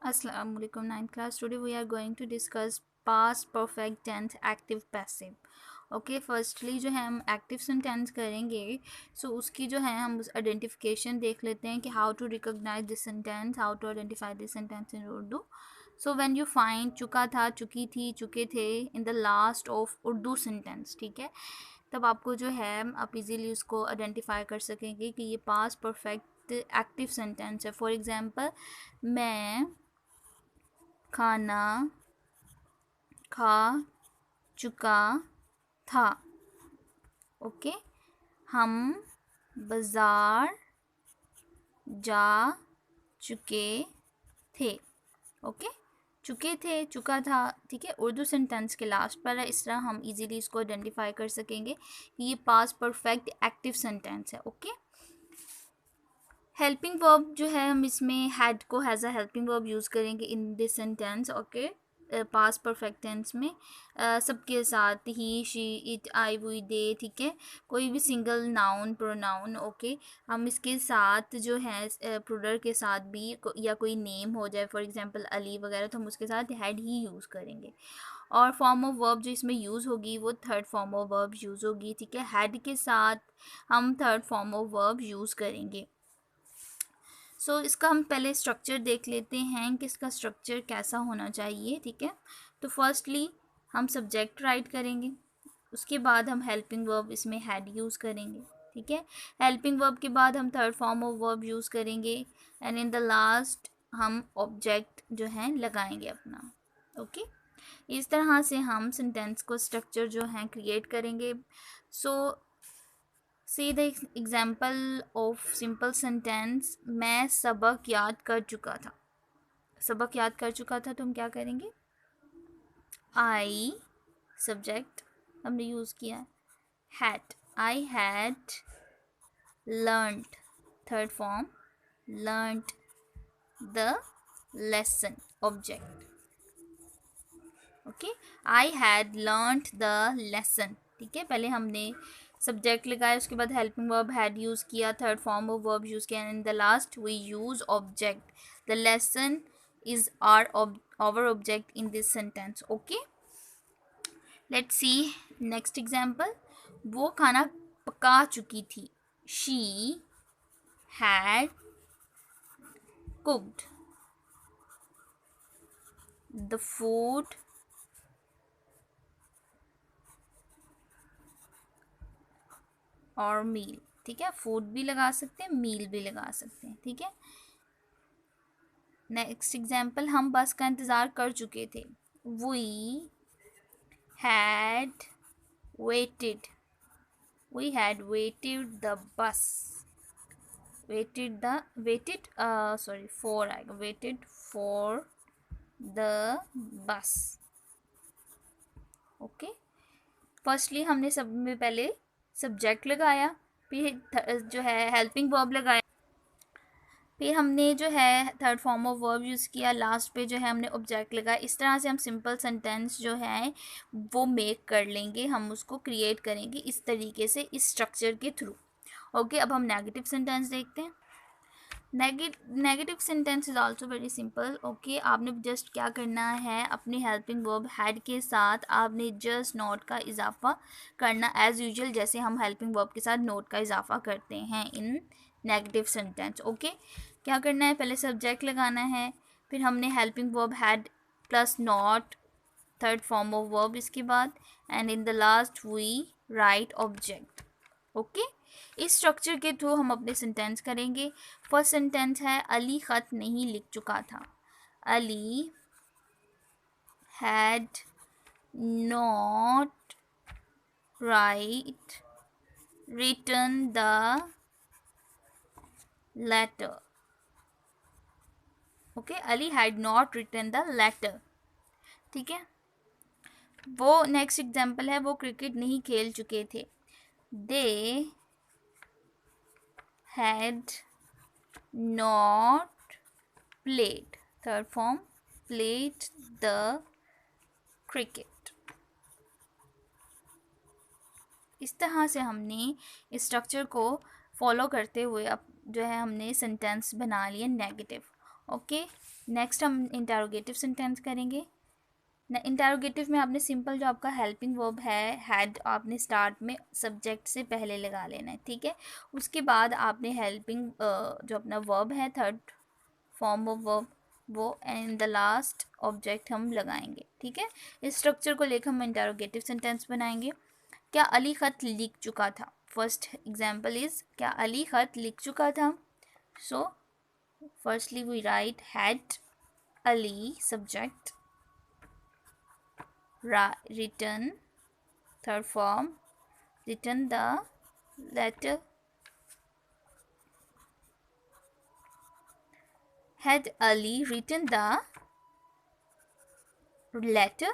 Assalamu alaikum, ninth class. Today we are going to discuss past perfect tense active passive. Okay firstly जो है हम active sentence करेंगे. सो उसकी जो है हम आइडेंटिफिकेशन देख लेते हैं कि how to recognise this sentence, how to identify this sentence in Urdu. So when you find चुका था, चुकी थी, चुके थे in the last of Urdu sentence, ठीक है, तब आपको जो है आप इजीली उसको आइडेंटिफाई कर सकेंगे कि ये पास्ट परफेक्ट एक्टिव सेंटेंस है. फॉर एग्जांपल, मैं खाना खा चुका था. ओके. हम बाज़ार जा चुके थे. ओके. चुके थे, चुका था, ठीक है, उर्दू सेंटेंस के लास्ट पर है. इस तरह हम इजीली इसको आइडेंटिफाई कर सकेंगे कि ये पास्ट परफेक्ट एक्टिव सेंटेंस है. ओके. हेल्पिंग वर्ब जो है हम इसमें हैड को has a helping verb use करेंगे in this sentence. Okay. Past perfect tense में सबके साथ he, she, it, I, we, they, ठीक है, कोई भी सिंगल नाउन प्रोनाउन. ओके. हम इसके साथ जो है प्रोडर के साथ भी या कोई नेम हो जाए, फॉर एग्जांपल अली वगैरह, तो हम उसके साथ हैड ही यूज़ करेंगे. और फॉर्म ऑफ वर्ब जो इसमें यूज़ होगी वो third form of verb use होगी. ठीक है, हैड के साथ हम third form of verb use करेंगे. सो इसका हम पहले स्ट्रक्चर देख लेते हैं कि इसका स्ट्रक्चर कैसा होना चाहिए. ठीक है, तो फर्स्टली हम सब्जेक्ट राइट करेंगे, उसके बाद हम हेल्पिंग वर्ब इसमें हैड यूज़ करेंगे. ठीक है, हेल्पिंग वर्ब के बाद हम third form of verb use करेंगे एंड इन द लास्ट हम ऑब्जेक्ट जो है लगाएंगे अपना. ओके. इस तरह से हम सेंटेंस को स्ट्रक्चर जो है क्रिएट करेंगे. So see the example of simple sentence, मैं सबक याद कर चुका था. सबक याद कर चुका था तो हम क्या करेंगे, आई सब्जेक्ट हमने यूज़ किया, had, I had learned, third form learned the lesson, object. Okay, I had learned the lesson. ठीक है, पहले हमने सब्जेक्ट लगाया, उसके बाद हेल्पिंग वर्ब हैड यूज़ किया, third form of verb use किया, and in the last we use object. The lesson is our object in this sentence. Okay, let's see next example. वो खाना पका चुकी थी, she had cooked the food और मील. ठीक है, फूड भी लगा सकते हैं, मील भी लगा सकते हैं. ठीक है, नेक्स्ट एग्जाम्पल, हम बस का इंतज़ार कर चुके थे, we had waited, we had waited the bus, waited the waited sorry for आएगा, waited for the bus. Okay, firstly हमने सब में पहले सब्जेक्ट लगाया, फिर जो है हेल्पिंग वर्ब लगाया, फिर हमने जो है third form of verb use किया, लास्ट पे जो है हमने ऑब्जेक्ट लगाया. इस तरह से हम सिंपल सेंटेंस जो है वो मेक कर लेंगे, हम उसको क्रिएट करेंगे इस तरीके से, इस स्ट्रक्चर के थ्रू. ओके, अब हम नेगेटिव सेंटेंस देखते हैं. Negative sentence is also very simple. Okay, आपने जस्ट क्या करना है, अपनी हेल्पिंग वर्ब हैड के साथ आपने जस्ट नोट का इजाफा करना, एज यूजुअल जैसे हम हेल्पिंग वर्ब के साथ नोट का इजाफा करते हैं इन नेगेटिव सेंटेंस. ओके, क्या करना है, पहले सब्जेक्ट लगाना है, फिर हमने helping verb had plus not, third form of verb इसके बाद, and in the last we write object. Okay, इस स्ट्रक्चर के थ्रू हम अपने सेंटेंस करेंगे. फर्स्ट सेंटेंस है, अली ख़त नहीं लिख चुका था, Ali had not written the letter. Okay, Ali had not written the letter. ठीक है, वो नेक्स्ट एग्जाम्पल है, वो क्रिकेट नहीं खेल चुके थे, they had not played, third form played the cricket. इस तरह से हमने इस स्ट्रक्चर को फॉलो करते हुए अब जो है हमने सेंटेंस बना लिए नेगेटिव. ओके, नेक्स्ट हम इंटरोगेटिव सेंटेंस करेंगे। इंटरोगेटिव में आपने सिंपल जो आपका हेल्पिंग वर्ब है हैड, आपने स्टार्ट में सब्जेक्ट से पहले लगा लेना है, ठीक है। उसके बाद आपने हेल्पिंग जो अपना वर्ब है, थर्ड फॉर्म ऑफ वर्ब, वो एंड द लास्ट ऑब्जेक्ट हम लगाएंगे, ठीक है। इस स्ट्रक्चर को लेकर हम इंटरोगेटिव सेंटेंस बनाएंगे। क्या अली खत लिख चुका था? फर्स्ट एग्जाम्पल इज क्या अली खत लिख चुका था? So firstly we write had Ali subject, written, third form, written the letter, had Ali written the letter,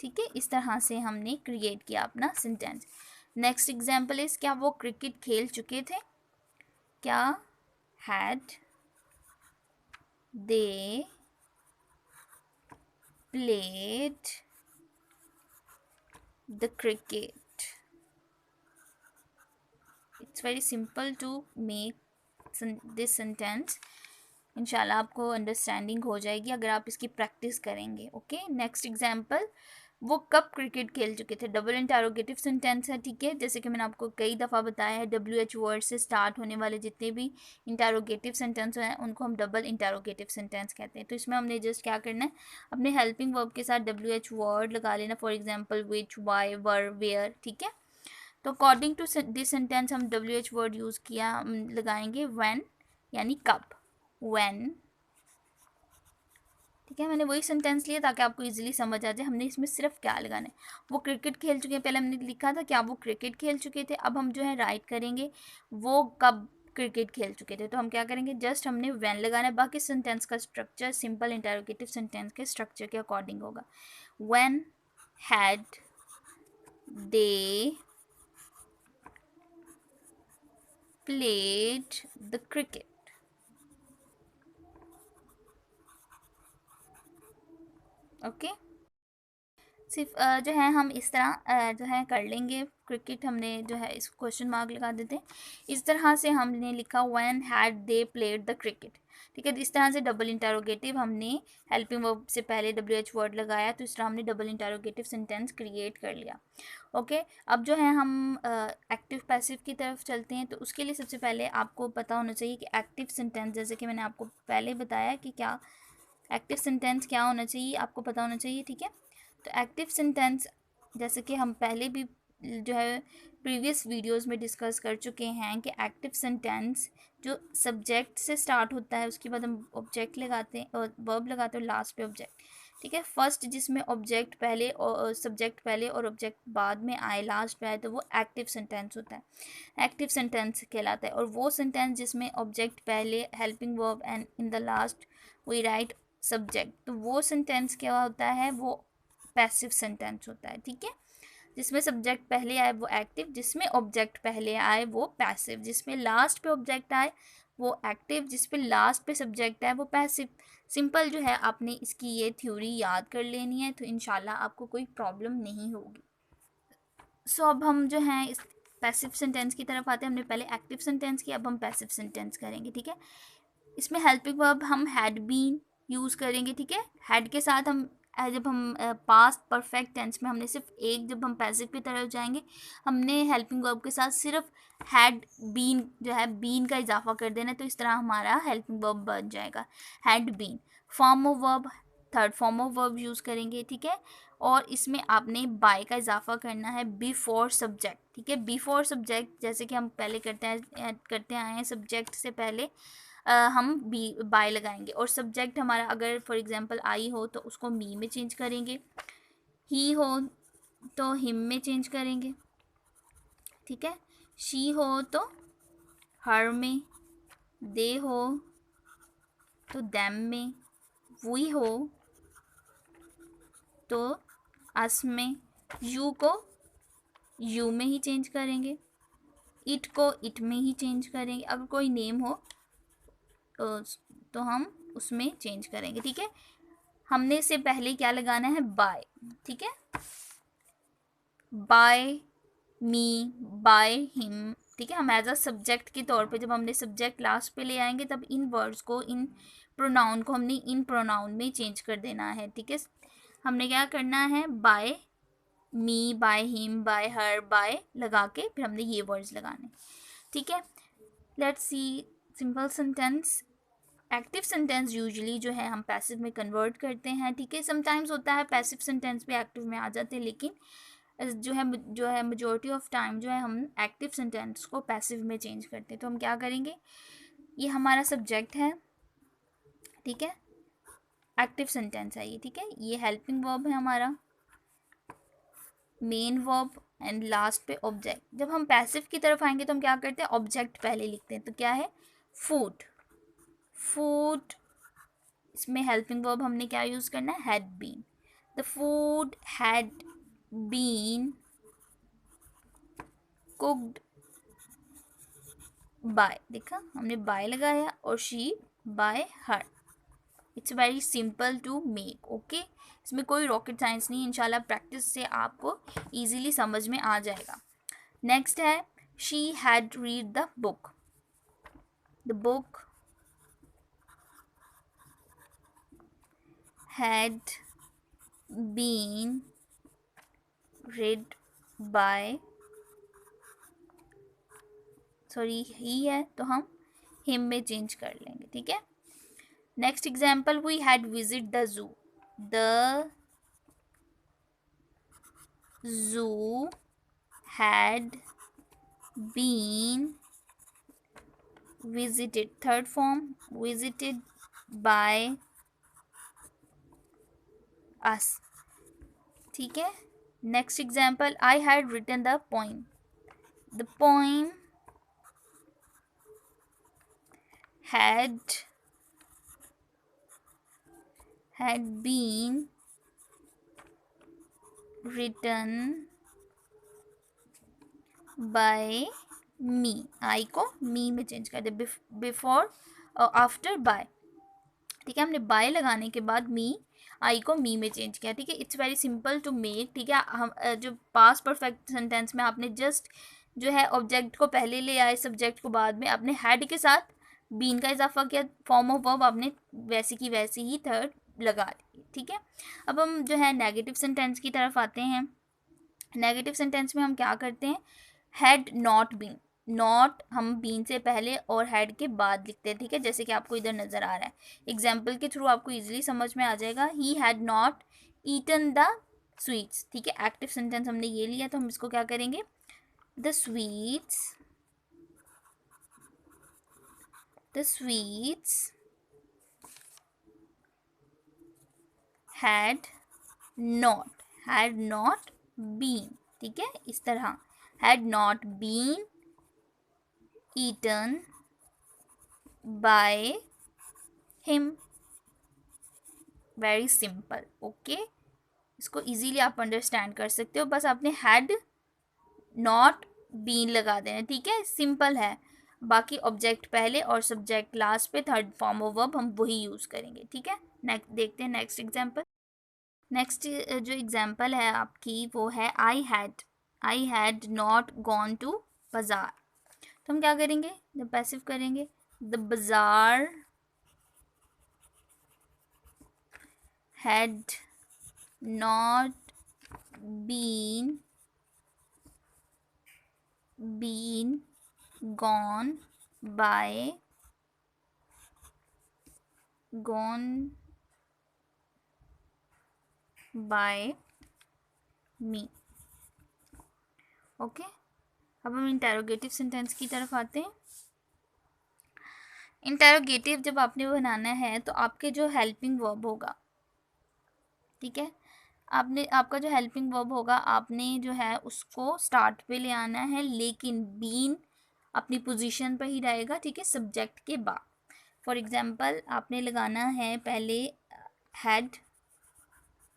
ठीक है। इस तरह से हमने क्रिएट किया अपना सेंटेंस। नेक्स्ट एग्जाम्पल इज क्या वो क्रिकेट खेल चुके थे? क्या had they played the cricket? It's very simple to make this sentence. इंशाल्लाह आपको अंडरस्टैंडिंग हो जाएगी अगर आप इसकी प्रैक्टिस करेंगे। ओके, नेक्स्ट एग्जाम्पल, वो कब क्रिकेट खेल चुके थे? डबल इंटरोगेटिव सेंटेंस है, ठीक है। जैसे कि मैंने आपको कई दफ़ा बताया है, WH वर्ड से स्टार्ट होने वाले जितने भी इंटरोगेटिव सेंटेंस हैं उनको हम डबल इंटरोगेटिव सेंटेंस कहते हैं। तो इसमें हमने जस्ट क्या करना है, अपने हेल्पिंग वर्ब के साथ WH वर्ड लगा लेना। For example which, why, were, where, ठीक है। तो अकॉर्डिंग टू दिस सेंटेंस हम WH वर्ड यूज़ किया लगाएंगे व्हेन, यानी कब, व्हेन, ठीक है। मैंने वही सेंटेंस लिया ताकि आपको इजीली समझ आ जाए हमने इसमें सिर्फ क्या लगाना है। वो क्रिकेट खेल चुके हैं, पहले हमने लिखा था क्या वो क्रिकेट खेल चुके थे। अब हम जो है राइट करेंगे वो कब क्रिकेट खेल चुके थे। तो हम क्या करेंगे, जस्ट हमने व्हेन लगाना है। बाकी सेंटेंस का स्ट्रक्चर सिंपल इंटरोगेटिव सेंटेंस के स्ट्रक्चर के अकॉर्डिंग होगा। When had they played the cricket. Okay, सिर्फ जो है हम इस तरह जो है कर लेंगे। क्रिकेट हमने जो है इस क्वेश्चन मार्क लगा देते हैं। इस तरह से हमने लिखा when had they played the cricket, ठीक है। इस तरह से डबल इंटरोगेटिव हमने हेल्पिंग वर्ब से पहले WH वर्ड लगाया, तो इस तरह हमने डबल इंटरोगेटिव सेंटेंस क्रिएट कर लिया। ओके, अब जो है हम एक्टिव पैसिव की तरफ चलते हैं। तो उसके लिए सबसे पहले आपको पता होना चाहिए कि एक्टिव सेंटेंस, जैसे कि मैंने आपको पहले बताया कि क्या एक्टिव सेंटेंस क्या होना चाहिए, आपको पता होना चाहिए, ठीक है। तो एक्टिव सेंटेंस जैसे कि हम पहले भी जो है प्रीवियस वीडियोस में डिस्कस कर चुके हैं कि एक्टिव सेंटेंस जो सब्जेक्ट से स्टार्ट होता है, उसके बाद हम ऑब्जेक्ट लगाते हैं और वर्ब लगाते हैं लास्ट पे ऑब्जेक्ट, ठीक है। फर्स्ट जिसमें ऑब्जेक्ट पहले और सब्जेक्ट पहले और ऑब्जेक्ट बाद में आए, लास्ट पे आए, तो वो एक्टिव सेंटेंस होता है, एक्टिव सेंटेंस कहलाता है। और वो सेंटेंस जिसमें ऑब्जेक्ट पहले, helping verb and in the last we write subject, तो वो सेंटेंस क्या होता है, वो पैसिव सेंटेंस होता है, ठीक है। जिसमें सब्जेक्ट पहले आए वो एक्टिव, जिसमें ऑब्जेक्ट पहले आए वो पैसिव, जिसमें लास्ट पे ऑब्जेक्ट आए वो एक्टिव, जिस पे लास्ट पे सब्जेक्ट आए वो पैसिव। सिंपल जो है आपने इसकी ये थ्योरी याद कर लेनी है, तो इंशाल्लाह आपको कोई प्रॉब्लम नहीं होगी। सो अब हम जो हैं इस पैसिव सेंटेंस की तरफ आते हैं। हमने पहले एक्टिव सेंटेंस किया, अब हम पैसिव सेंटेंस करेंगे, ठीक है। इसमें हेल्पिंग वर्ब हम हैड बीन यूज़ करेंगे, ठीक है। हैड के साथ हम जब हम पास्ट परफेक्ट टेंस में हमने सिर्फ एक, जब हम पैसिव की तरफ जाएंगे हमने हेल्पिंग वर्ब के साथ सिर्फ हैड बीन जो है बीन का इजाफा कर देना, तो इस तरह हमारा हेल्पिंग वर्ब बन जाएगा had been. Form of verb, third form of verb use करेंगे, ठीक है। और इसमें आपने बाय का इजाफा करना है बिफोर सब्जेक्ट, ठीक है। बिफोर सब्जेक्ट जैसे कि हम पहले करते आए हैं, सब्जेक्ट से पहले हम बी बाय लगाएंगे। और सब्जेक्ट हमारा अगर फॉर एग्जांपल आई हो तो उसको मी में चेंज करेंगे, ही हो तो हिम में चेंज करेंगे, ठीक है। शी हो तो हर में, दे हो तो देम में, वी हो तो अस में, यू को यू में ही चेंज करेंगे, इट को इट में ही चेंज करेंगे। अगर कोई नेम हो तो हम उसमें चेंज करेंगे, ठीक है। हमने इससे पहले क्या लगाना है, बाय, ठीक है। बाय मी, बाय हिम, ठीक है। हम एज अ सब्जेक्ट के तौर पे जब हमने सब्जेक्ट लास्ट पे ले आएंगे तब इन वर्ड्स को, इन प्रोनाउन को हमने इन प्रोनाउन में चेंज कर देना है, ठीक है। हमने क्या करना है, by me, by him, by her, by लगा के फिर हमने ये वर्ड्स लगाने, ठीक है। Let's see simple sentence. Active sentence usually जो है हम पैसिव में कन्वर्ट करते हैं, ठीक है। समटाइम्स होता है पैसिव सेंटेंस भी एक्टिव में आ जाते हैं, लेकिन जो है मेजॉरिटी ऑफ टाइम जो है हम एक्टिव सेंटेंस को पैसिव में चेंज करते हैं। तो हम क्या करेंगे, ये हमारा सब्जेक्ट है, ठीक है, एक्टिव सेंटेंस है ये, ठीक है। ये हेल्पिंग वर्ब है हमारा, मेन वर्ब एंड लास्ट पे ऑब्जेक्ट। जब हम पैसिव की तरफ आएंगे तो हम क्या करते हैं, ऑब्जेक्ट पहले लिखते हैं। तो क्या है, फूड, फूड, इसमें हेल्पिंग वर्ब हमने क्या यूज करना है, had been. The food had been cooked by, देखा हमने बाय लगाया, और she by her. It's very simple to make, okay. इसमें कोई रॉकेट साइंस नहीं, इंशाल्लाह प्रैक्टिस से आपको इजीली समझ में आ जाएगा। नेक्स्ट है, she had read the book, the book had been read by, sorry ही है तो हम हिम में चेंज कर लेंगे, ठीक है। Next example, we had visit the zoo, the zoo had been visited, third form, visited by us, ठीक है। Next example, I had written the poem, the poem had been written by me, I को me में change कर दे, before after bye, ठीक है। हमने bye लगाने के बाद मी, आई को मी में चेंज किया, ठीक है। It's very simple to make, ठीक है। हम जो पास्ट परफेक्ट सेंटेंस में आपने जस्ट जो है ऑब्जेक्ट को पहले ले आए, सब्जेक्ट को बाद में, आपने हैड के साथ बीन का इजाफा किया, फॉर्म ऑफ वर्ब आपने वैसी की वैसी ही थर्ड लगा दी, ठीक है। अब हम जो है नेगेटिव सेंटेंस की तरफ आते हैं। नेगेटिव सेंटेंस में हम क्या करते हैं, हैड नॉट बीन, नॉट हम बीन से पहले और हैड के बाद लिखते हैं, ठीक है, जैसे कि आपको इधर नज़र आ रहा है। एग्जाम्पल के थ्रू आपको इजीली समझ में आ जाएगा, he had not eaten the sweets, ठीक है। एक्टिव सेंटेंस हमने ये लिया, तो हम इसको क्या करेंगे, the sweets had not been, ठीक है, इस तरह had not been eaten by him, very simple, okay. इसको इजीली आप अंडरस्टैंड कर सकते हो, बस आपने had not been लगा देना, ठीक है, सिंपल है। बाकी ऑब्जेक्ट पहले और सब्जेक्ट लास्ट पे, थर्ड फॉर्म ऑफ वर्ब हम वही यूज़ करेंगे, ठीक है। नेक्स्ट देखते हैं नेक्स्ट एग्जाम्पल। नेक्स्ट जो एग्जाम्पल है आपकी वो है, I had not gone to बाज़ार। तो हम क्या करेंगे, जब पैसिव करेंगे, द बाज़ार had not been gone by me, okay. अब हम इंटेरोगेटिव सेंटेंस की तरफ आते हैं। इंटेरोगेटिव जब आपने बनाना है तो आपके जो हेल्पिंग वर्ब होगा, ठीक है, आपका जो हेल्पिंग वर्ब होगा आपने जो है उसको स्टार्ट पे ले आना है, लेकिन बीन अपनी पोजीशन पर ही रहेगा, ठीक है, सब्जेक्ट के बाद। फॉर एग्जांपल आपने लगाना है पहले हैड,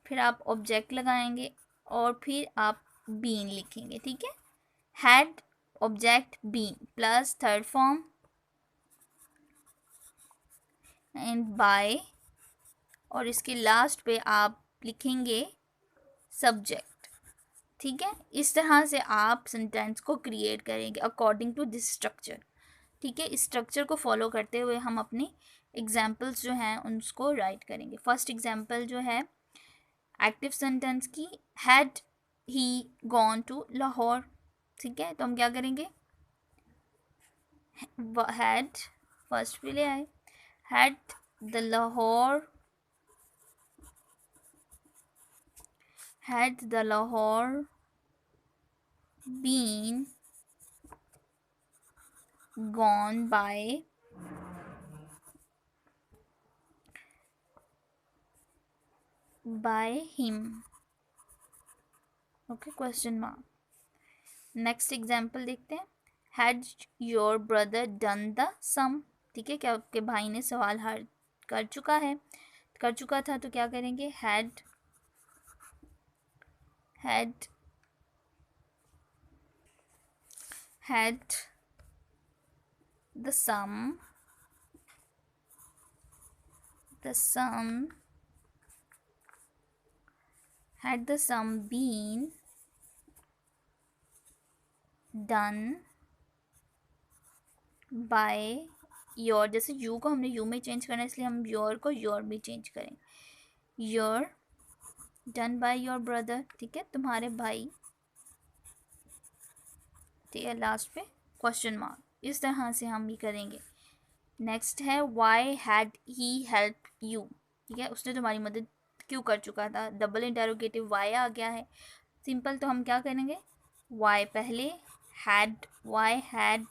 फिर आप ऑब्जेक्ट लगाएंगे और फिर आप बीन लिखेंगे, ठीक है। Had object been plus third form and by, और इसके लास्ट पे आप लिखेंगे सब्जेक्ट, ठीक है। इस तरह से आप सेंटेंस को क्रिएट करेंगे अकॉर्डिंग टू दिस स्ट्रक्चर, ठीक है। इस स्ट्रक्चर को फॉलो करते हुए हम अपनी एग्जाम्पल्स जो हैं उनको राइट करेंगे। फर्स्ट एग्जाम्पल जो है एक्टिव सेंटेंस की, had he gone to Lahore. ठीक है, तो हम क्या करेंगे, हैड फर्स्ट पे ले आए, had the Lahore, had the Lahore been gone by him? Okay, question mark. Next example देखते हैं, had your brother done the sum. ठीक है, क्या आपके भाई ने सवाल हल कर चुका है, कर चुका था, तो क्या करेंगे, had had had the sum had the sum been done by your, जैसे यू को हमने यू में चेंज करना है इसलिए हम योर को योर भी चेंज करें, your done by your brother. ठीक है, तुम्हारे भाई। ठीक है, लास्ट पे क्वेश्चन मार्क, इस तरह से हम ये करेंगे। नेक्स्ट है why had he help you. ठीक है, उसने तुम्हारी मदद क्यों कर चुका था, डबल इंटेरोगेटिव वाई आ गया है। सिंपल, तो हम क्या करेंगे, वाई पहले, had, why had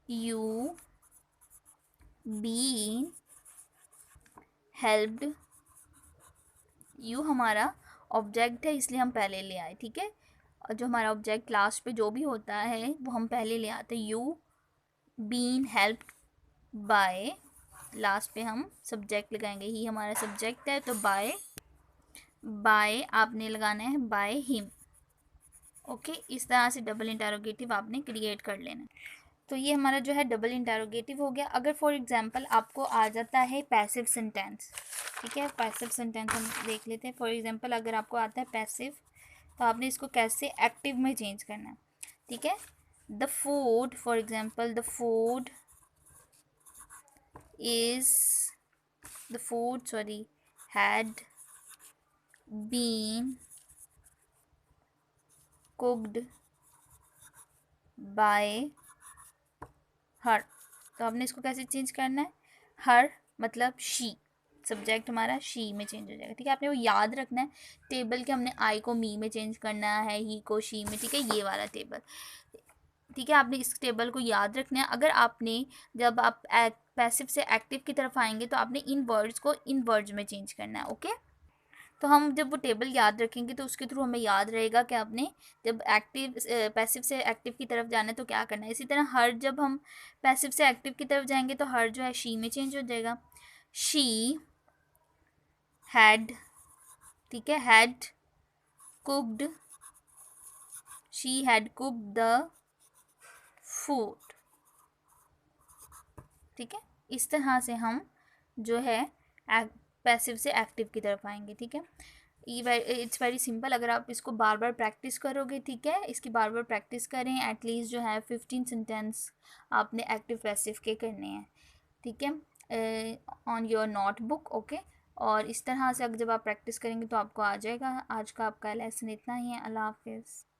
you been helped, you हमारा ऑब्जेक्ट है इसलिए हम पहले ले आए। ठीक है, और जो हमारा ऑब्जेक्ट लास्ट पे जो भी होता है वो हम पहले ले आते हैं, you been helped by, last पे हम सब्जेक्ट लगाएंगे, ही हमारा सब्जेक्ट है तो बाय आपने लगाना है बाय हिम। ओके, इस तरह से डबल इंटेरोगेटिव आपने क्रिएट कर लेना। तो ये हमारा जो है डबल इंटेरोगेटिव हो गया। अगर फॉर एग्जांपल आपको आ जाता है पैसिव सेंटेंस, ठीक है, पैसिव सेंटेंस हम देख लेते हैं। फॉर एग्जांपल अगर आपको आता है पैसिव, तो आपने इसको कैसे एक्टिव में चेंज करना है। ठीक है, the food, for example the food had been cooked by हर, तो आपने इसको कैसे चेंज करना है, हर मतलब शी, सब्जेक्ट हमारा शी में चेंज हो जाएगा। ठीक है, आपने वो याद रखना है, टेबल के हमने आई को मी में चेंज करना है, ही को शी में। ठीक है, ये वाला टेबल। ठीक है, आपने इस टेबल को याद रखना है। अगर आपने, जब आप पैसिव से एक्टिव की तरफ आएंगे तो आपने इन वर्ड्स को इन वर्ड्स में चेंज करना है। ओके, तो हम जब वो टेबल याद रखेंगे तो उसके थ्रू हमें याद रहेगा कि आपने जब एक्टिव पैसिव से एक्टिव की तरफ जाना है तो क्या करना है। इसी तरह हर, जब हम पैसिव से एक्टिव की तरफ जाएंगे तो हर जो है शी में चेंज हो जाएगा, शी हैड। ठीक है, had cooked, she had cooked the food. ठीक है, इस तरह से हम जो है पैसिव से एक्टिव की तरफ आएंगे। ठीक है, इट्स वेरी सिंपल। अगर आप इसको बार बार प्रैक्टिस करोगे, ठीक है, इसकी बार बार प्रैक्टिस करें, एटलीस्ट जो है 15 सेंटेंस आपने एक्टिव पैसिव के करने हैं। ठीक है, ऑन योर नोटबुक। ओके, और इस तरह से अगर जब आप प्रैक्टिस करेंगे तो आपको आ जाएगा। आज का आपका लेसन इतना ही है। अल्लाह हाफिज़।